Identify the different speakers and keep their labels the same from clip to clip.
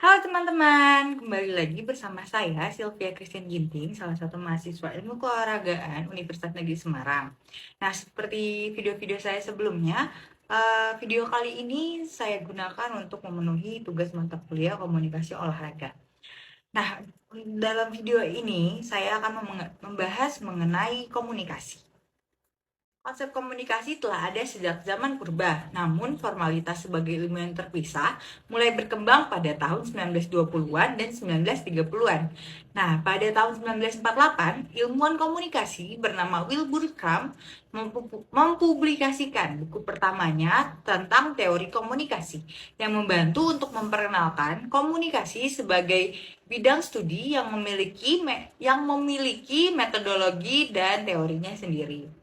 Speaker 1: Halo teman-teman, kembali lagi bersama saya Sylvia Christian Ginting, salah satu mahasiswa ilmu keolahragaan Universitas Negeri Semarang. Nah, seperti video-video saya sebelumnya, video kali ini saya gunakan untuk memenuhi tugas mata kuliah komunikasi olahraga. Nah, dalam video ini saya akan membahas mengenai komunikasi. Konsep komunikasi telah ada sejak zaman purba, namun formalitas sebagai ilmu yang terpisah mulai berkembang pada tahun 1920-an dan 1930-an. Nah, pada tahun 1948, ilmuwan komunikasi bernama Wilbur Crumb mempublikasikan buku pertamanya tentang teori komunikasi yang membantu untuk memperkenalkan komunikasi sebagai bidang studi yang memiliki metodologi dan teorinya sendiri.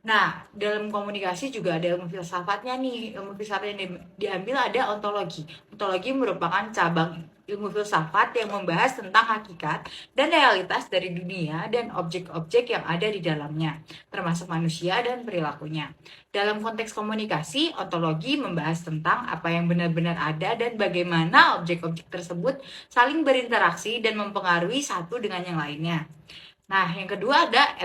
Speaker 1: Nah, dalam komunikasi juga ada ilmu filsafatnya nih. Ilmu filsafat yang diambil ada ontologi. Ontologi merupakan cabang ilmu filsafat yang membahas tentang hakikat dan realitas dari dunia dan objek-objek yang ada di dalamnya, termasuk manusia dan perilakunya. Dalam konteks komunikasi, ontologi membahas tentang apa yang benar-benar ada dan bagaimana objek-objek tersebut saling berinteraksi dan mempengaruhi satu dengan yang lainnya. Nah, yang kedua ada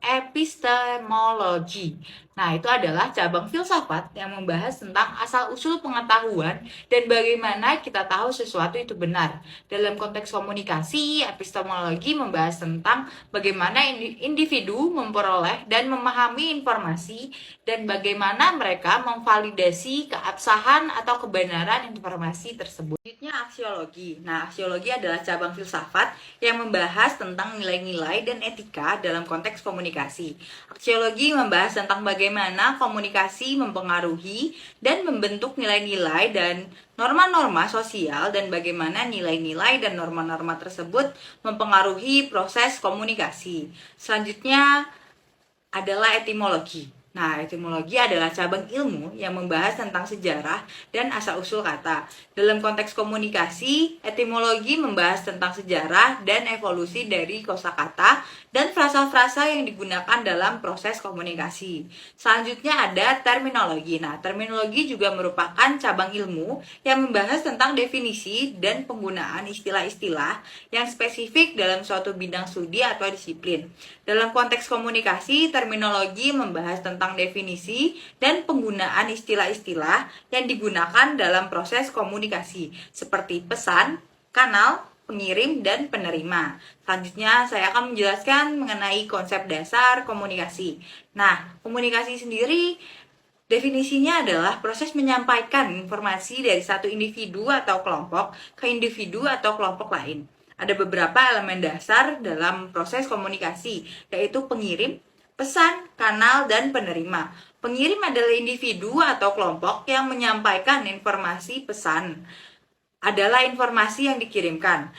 Speaker 1: epistemologi. Nah, itu adalah cabang filsafat yang membahas tentang asal-usul pengetahuan dan bagaimana kita tahu sesuatu itu benar. Dalam konteks komunikasi, epistemologi membahas tentang bagaimana individu memperoleh dan memahami informasi dan bagaimana mereka memvalidasi keabsahan atau kebenaran informasi tersebut. Selanjutnya aksiologi. Nah, aksiologi adalah cabang filsafat yang membahas tentang nilai-nilai dan etika dalam konteks komunikasi. Aksiologi membahas tentang bagaimana komunikasi mempengaruhi dan membentuk nilai-nilai dan norma-norma sosial dan bagaimana nilai-nilai dan norma-norma tersebut mempengaruhi proses komunikasi. Selanjutnya adalah etimologi. Nah, etimologi adalah cabang ilmu yang membahas tentang sejarah dan asal-usul kata. Dalam konteks komunikasi, etimologi membahas tentang sejarah dan evolusi dari kosakata dan frasa-frasa yang digunakan dalam proses komunikasi. Selanjutnya ada terminologi. Nah, terminologi juga merupakan cabang ilmu yang membahas tentang definisi dan penggunaan istilah-istilah yang spesifik dalam suatu bidang studi atau disiplin. Dalam konteks komunikasi, terminologi membahas tentang definisi dan penggunaan istilah-istilah yang digunakan dalam proses komunikasi, seperti pesan, kanal, pengirim, dan penerima. Selanjutnya, saya akan menjelaskan mengenai konsep dasar komunikasi. Nah, komunikasi sendiri definisinya adalah proses menyampaikan informasi dari satu individu atau kelompok ke individu atau kelompok lain. Ada beberapa elemen dasar dalam proses komunikasi, yaitu pengirim, pesan, kanal, dan penerima. Pengirim adalah individu atau kelompok yang menyampaikan informasi. Pesan adalah informasi yang dikirimkan.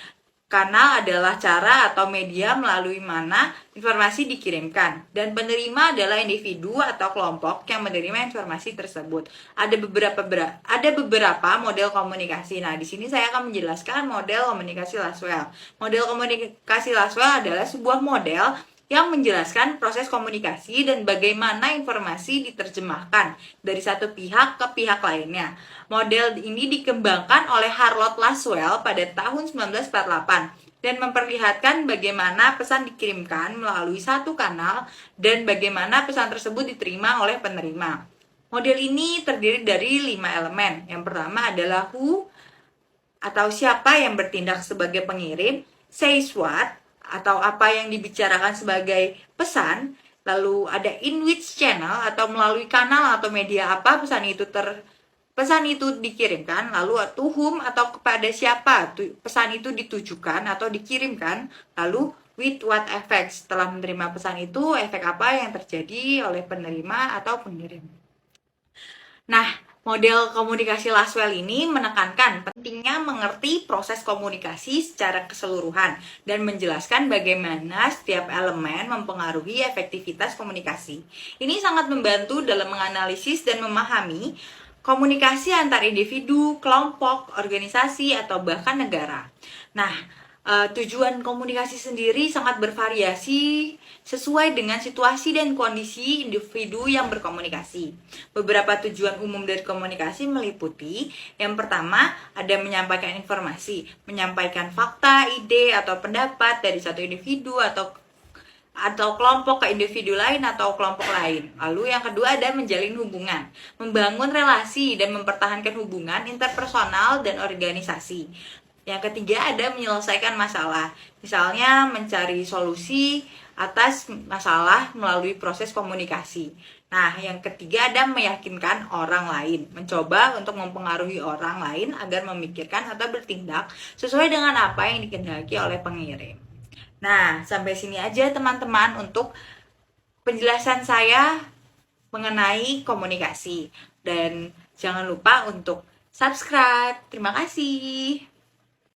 Speaker 1: Kanal adalah cara atau media melalui mana informasi dikirimkan. Dan penerima adalah individu atau kelompok yang menerima informasi tersebut. Ada beberapa model komunikasi. Nah, di sini saya akan menjelaskan model komunikasi Laswell. Model komunikasi Laswell adalah sebuah model yang menjelaskan proses komunikasi dan bagaimana informasi diterjemahkan dari satu pihak ke pihak lainnya. Model ini dikembangkan oleh Harold Laswell pada tahun 1948 dan memperlihatkan bagaimana pesan dikirimkan melalui satu kanal dan bagaimana pesan tersebut diterima oleh penerima. Model ini terdiri dari 5 elemen. Yang pertama adalah who atau siapa yang bertindak sebagai pengirim, says what atau apa yang dibicarakan sebagai pesan, lalu ada in which channel atau melalui kanal atau media apa pesan itu dikirimkan, lalu to whom atau kepada siapa pesan itu ditujukan atau dikirimkan, lalu with what effect, setelah menerima pesan itu efek apa yang terjadi oleh penerima atau pengirim. Nah, model komunikasi Laswell ini menekankan pentingnya mengerti proses komunikasi secara keseluruhan dan menjelaskan bagaimana setiap elemen mempengaruhi efektivitas komunikasi. Ini sangat membantu dalam menganalisis dan memahami komunikasi antar individu, kelompok, organisasi, atau bahkan negara. Nah, Tujuan komunikasi sendiri sangat bervariasi sesuai dengan situasi dan kondisi individu yang berkomunikasi. Beberapa tujuan umum dari komunikasi meliputi: yang pertama, ada menyampaikan informasi, menyampaikan fakta, ide, atau pendapat dari satu individu atau kelompok ke individu lain atau kelompok lain. Lalu yang kedua ada menjalin hubungan, membangun relasi dan mempertahankan hubungan interpersonal dan organisasi. Yang ketiga ada menyelesaikan masalah, misalnya mencari solusi atas masalah melalui proses komunikasi. Nah, yang ketiga ada meyakinkan orang lain, mencoba untuk mempengaruhi orang lain agar memikirkan atau bertindak sesuai dengan apa yang dikehendaki oleh pengirim. Nah, sampai sini aja teman-teman untuk penjelasan saya mengenai komunikasi. Dan jangan lupa untuk subscribe. Terima kasih.